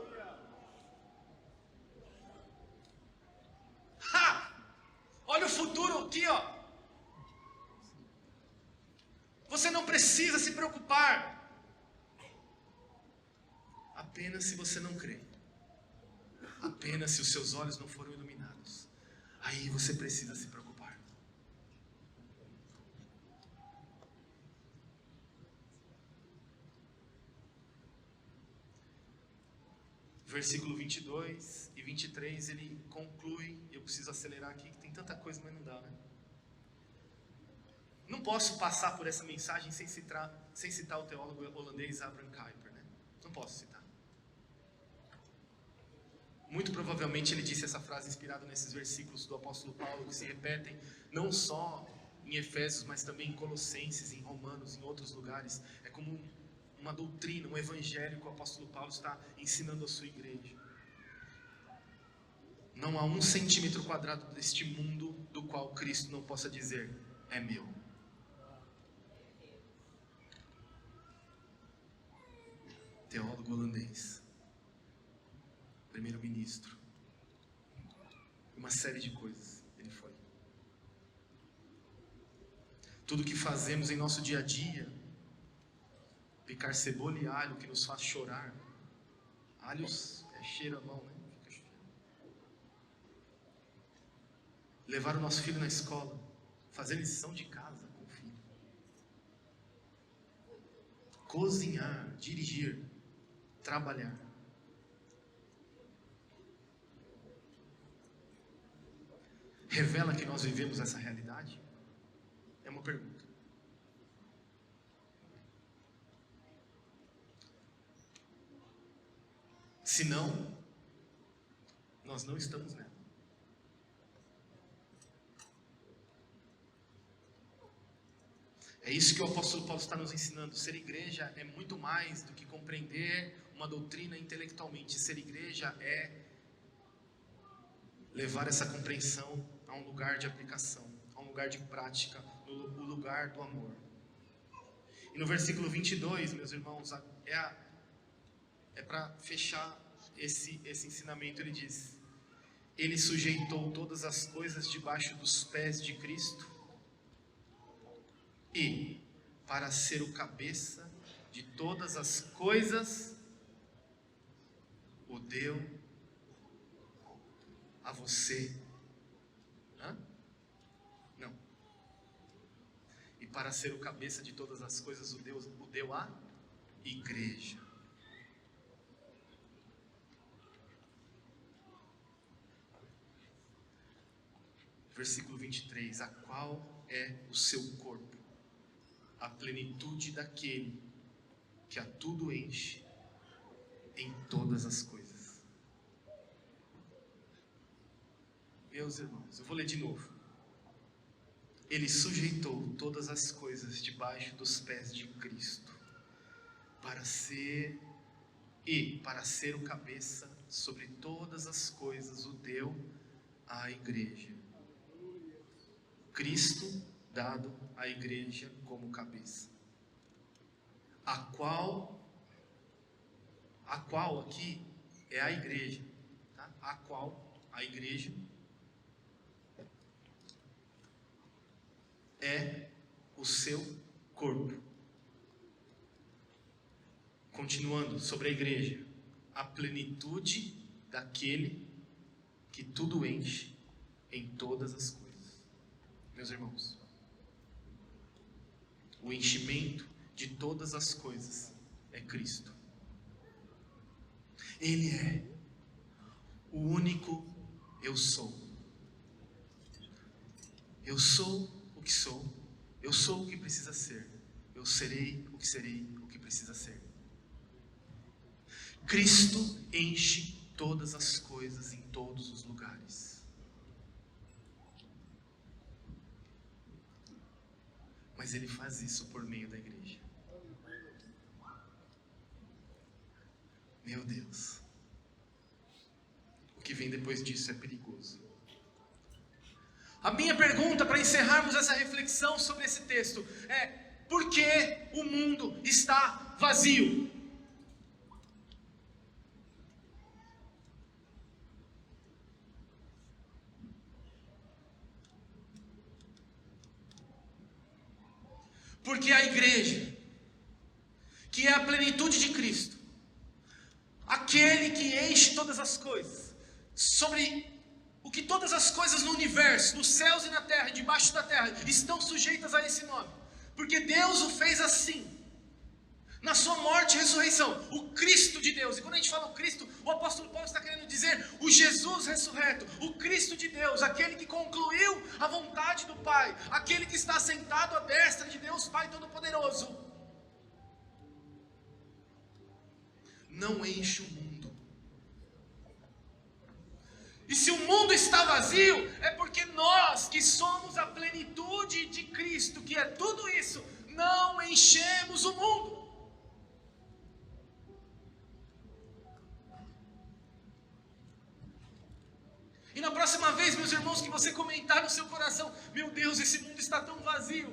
Olha o futuro aqui, ó. Você não precisa se preocupar. Apenas se você não crê. Apenas se os seus olhos não foram iluminados. Aí você precisa se preocupar. Versículo 22 e 23, ele conclui. Eu preciso acelerar aqui, que tem tanta coisa, mas não dá, né? Não posso passar por essa mensagem sem citar o teólogo holandês Abraham Kuyper, né? Não posso citar. Muito provavelmente ele disse essa frase inspirada nesses versículos do apóstolo Paulo, que se repetem não só em Efésios, mas também em Colossenses, em Romanos, em outros lugares. É como uma doutrina, um evangelho que o apóstolo Paulo está ensinando à sua igreja. Não há 1 centímetro quadrado deste mundo do qual Cristo não possa dizer, é meu. Teólogo holandês, primeiro-ministro, uma série de coisas ele foi. Tudo que fazemos em nosso dia a dia, picar cebola e alho que nos faz chorar. Alhos cheira a mão, né? Fica cheiro. Levar o nosso filho na escola, fazer lição de casa com o filho, cozinhar, dirigir, trabalhar. Revela que nós vivemos essa realidade? É uma pergunta. Se não, nós não estamos nela. É isso que o apóstolo Paulo está nos ensinando. Ser igreja é muito mais do que compreender uma doutrina intelectualmente. Ser igreja é levar essa compreensão a um lugar de aplicação, a um lugar de prática, no lugar do amor. E no versículo 22, meus irmãos, é para fechar esse ensinamento. Ele diz, ele sujeitou todas as coisas debaixo dos pés de Cristo, e para ser o cabeça de todas as coisas, o deu a você. para ser o cabeça de todas as coisas, o deu à igreja. Versículo 23, a qual é o seu corpo, a plenitude daquele que a tudo enche em todas as coisas. Meus irmãos, eu vou ler de novo. Ele sujeitou todas as coisas debaixo dos pés de Cristo, para ser o cabeça sobre todas as coisas, o deu à igreja. Cristo dado à igreja como cabeça, a qual aqui é a igreja, tá? A qual a igreja é o seu corpo. Continuando sobre a igreja, a plenitude daquele que tudo enche em todas as coisas. Meus irmãos, o enchimento de todas as coisas é Cristo. Ele é o único eu sou. Eu sou o que sou. Eu sou o que precisa ser. Eu serei o que precisa ser. Cristo enche todas as coisas em todos os lugares. Mas Ele faz isso por meio da igreja. Meu Deus. O que vem depois disso é perigoso. A minha pergunta para encerrarmos essa reflexão sobre esse texto é: por que o mundo está vazio? Porque a igreja, que é a plenitude de Cristo, aquele que enche todas as coisas, sobre o que todas as coisas no universo, nos céus e na terra, debaixo da terra, estão sujeitas a esse nome, porque Deus o fez assim, na sua morte e ressurreição, o Cristo de Deus. E quando a gente fala o Cristo, o apóstolo Paulo está querendo dizer o Jesus ressurreto, o Cristo de Deus, aquele que concluiu a vontade do Pai, aquele que está sentado à destra de Deus Pai Todo-Poderoso. Não enche o mundo. E se o mundo está vazio, é porque nós, que somos a plenitude de Cristo, que é tudo isso, não enchemos o mundo. E na próxima vez, meus irmãos, que você comentar no seu coração: meu Deus, esse mundo está tão vazio,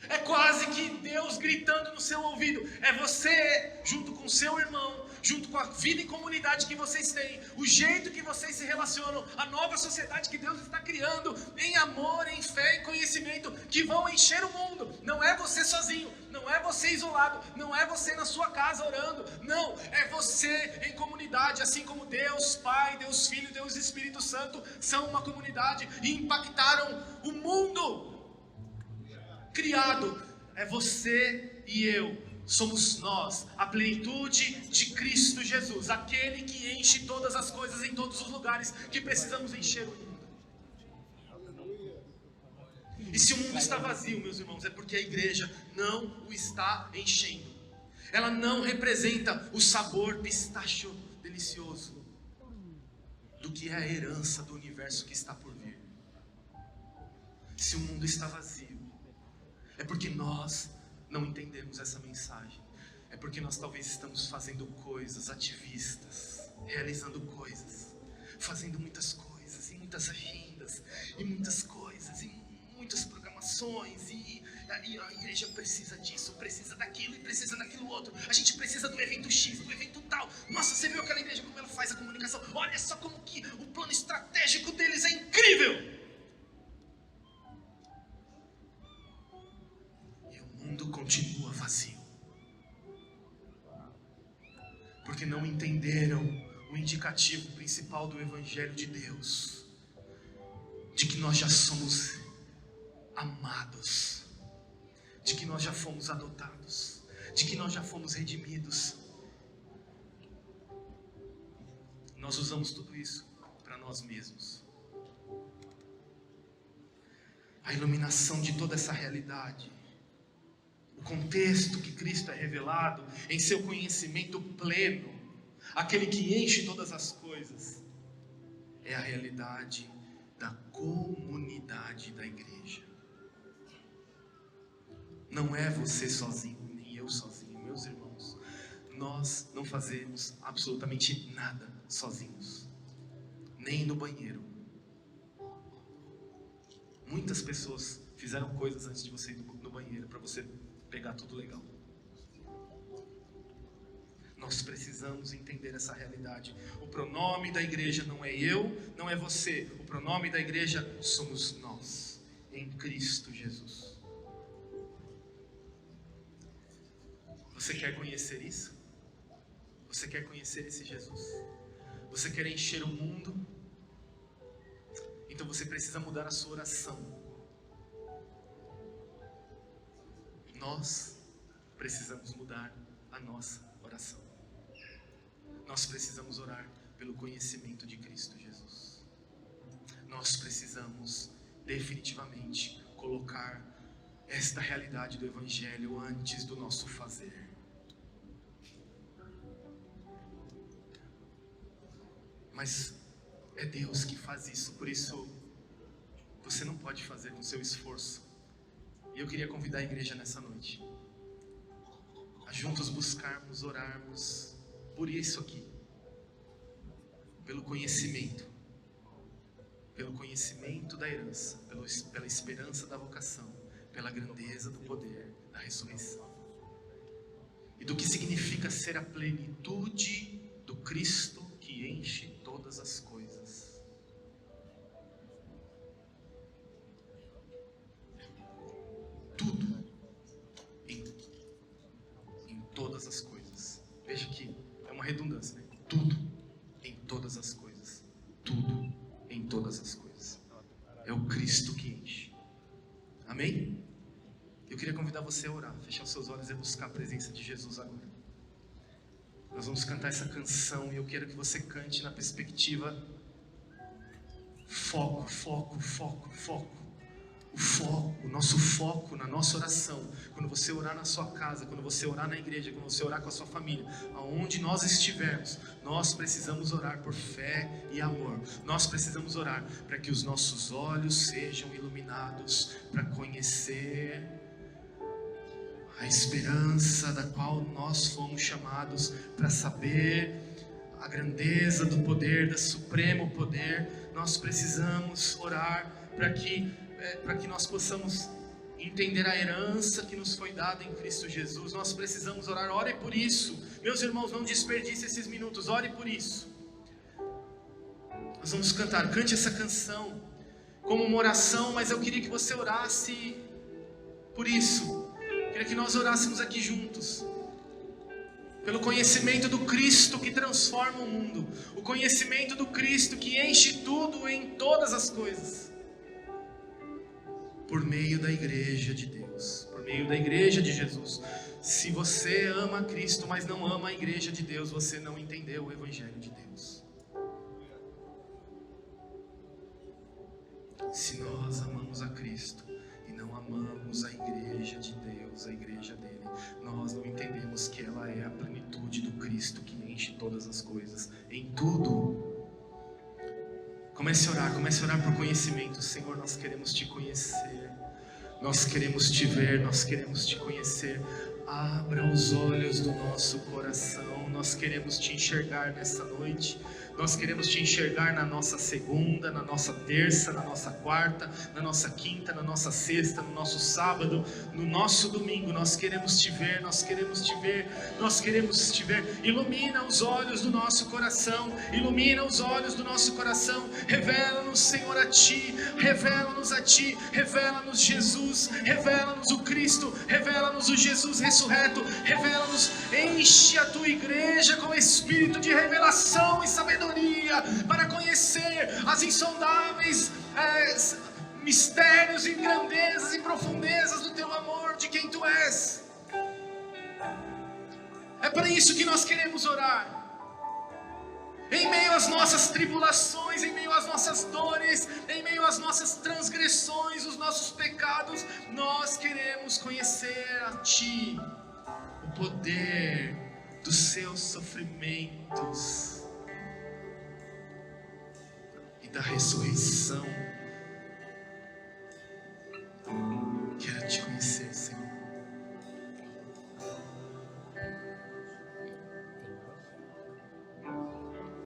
é quase que Deus gritando no seu ouvido. É você, junto com seu irmão, junto com a vida em comunidade que vocês têm, o jeito que vocês se relacionam, a nova sociedade que Deus está criando, em amor, em fé e conhecimento, que vão encher o mundo. Não é você sozinho, não é você isolado, não é você na sua casa orando, não, é você em comunidade, assim como Deus Pai, Deus Filho, Deus Espírito Santo são uma comunidade e impactaram o mundo criado. É você e eu, somos nós, a plenitude de Cristo Jesus, aquele que enche todas as coisas em todos os lugares que precisamos encher o mundo. E se o mundo está vazio, meus irmãos, é porque a igreja não o está enchendo. Ela não representa o sabor pistacho delicioso do que é a herança do universo que está por vir. Se o mundo está vazio, é porque nós não entendemos essa mensagem. É porque nós talvez estamos fazendo coisas ativistas, realizando coisas, fazendo muitas coisas, e muitas agendas, e muitas coisas, e muitas programações, e a igreja precisa disso, precisa daquilo, e precisa daquilo outro. A gente precisa do evento X, do evento tal. Nossa, você viu aquela igreja, como ela faz a comunicação? Olha só como que o plano estratégico deles é incrível. O mundo continua vazio, porque não entenderam o indicativo principal do Evangelho de Deus, de que nós já somos amados, de que nós já fomos adotados, de que nós já fomos redimidos. Nós usamos tudo isso para nós mesmos. A iluminação de toda essa realidade, o contexto que Cristo é revelado em seu conhecimento pleno, aquele que enche todas as coisas, é a realidade da comunidade da igreja. Não é você sozinho, nem eu sozinho, meus irmãos. Nós não fazemos absolutamente nada sozinhos, nem no banheiro. Muitas pessoas fizeram coisas antes de você ir no banheiro, para você pegar tudo legal. Nós precisamos entender essa realidade. O pronome da igreja não é eu, não é você. O pronome da igreja somos nós, em Cristo Jesus. Você quer conhecer isso? Você quer conhecer esse Jesus? Você quer encher o mundo? Então você precisa mudar a sua oração. Nós precisamos mudar a nossa oração. Nós precisamos orar pelo conhecimento de Cristo Jesus. Nós precisamos definitivamente colocar esta realidade do Evangelho antes do nosso fazer. Mas é Deus que faz isso, por isso você não pode fazer com seu esforço. E eu queria convidar a igreja nessa noite a juntos buscarmos, orarmos por isso aqui, pelo conhecimento da herança, pela esperança da vocação, pela grandeza do poder da ressurreição e do que significa ser a plenitude do Cristo que enche todas as coisas. Tudo em todas as coisas. Veja que é uma redundância, né? Tudo em todas as coisas. Tudo em todas as coisas. É o Cristo que enche. Amém? Eu queria convidar você a orar, fechar os seus olhos e buscar a presença de Jesus agora. Nós vamos cantar essa canção e eu quero que você cante na perspectiva foco, foco, foco, foco. O foco, o nosso foco na nossa oração, quando você orar na sua casa, quando você orar na igreja, quando você orar com a sua família, aonde nós estivermos, nós precisamos orar por fé e amor. Nós precisamos orar para que os nossos olhos sejam iluminados, para conhecer a esperança da qual nós fomos chamados, para saber a grandeza do poder, do supremo poder. Nós precisamos orar para que nós possamos entender a herança que nos foi dada em Cristo Jesus. Nós precisamos orar, ore por isso. Meus irmãos, não desperdice esses minutos, ore por isso. Nós vamos cantar, cante essa canção como uma oração, mas eu queria que você orasse por isso. Eu queria que nós orássemos aqui juntos, pelo conhecimento do Cristo que transforma o mundo, o conhecimento do Cristo que enche tudo em todas as coisas, por meio da igreja de Deus, por meio da igreja de Jesus. Se você ama Cristo, mas não ama a igreja de Deus, você não entendeu o Evangelho de Deus. Se nós amamos a Cristo e não amamos a igreja de Deus, a igreja dele, nós não entendemos que ela é a plenitude do Cristo que enche todas as coisas, em tudo. Comece a orar por conhecimento. Senhor, nós queremos te conhecer, nós queremos te ver, nós queremos te conhecer. Abra os olhos do nosso coração, nós queremos te enxergar nessa noite. Nós queremos te enxergar na nossa segunda, na nossa terça, na nossa quarta, na nossa quinta, na nossa sexta, no nosso sábado, no nosso domingo. Nós queremos te ver, nós queremos te ver, nós queremos te ver. Ilumina os olhos do nosso coração, ilumina os olhos do nosso coração. Revela-nos, Senhor, a ti, revela-nos a ti, revela-nos Jesus, revela-nos o Cristo, revela-nos o Jesus ressurreto, revela-nos, enche a tua igreja com espírito de revelação e sabedoria, para conhecer as insondáveis mistérios e grandezas e profundezas do teu amor, de quem tu vidas. É para isso que nós queremos orar. Em meio às nossas tribulações, em meio às nossas dores, em meio às nossas transgressões, os nossos pecados, nós queremos conhecer a Ti, o poder dos Seus sofrimentos e da ressurreição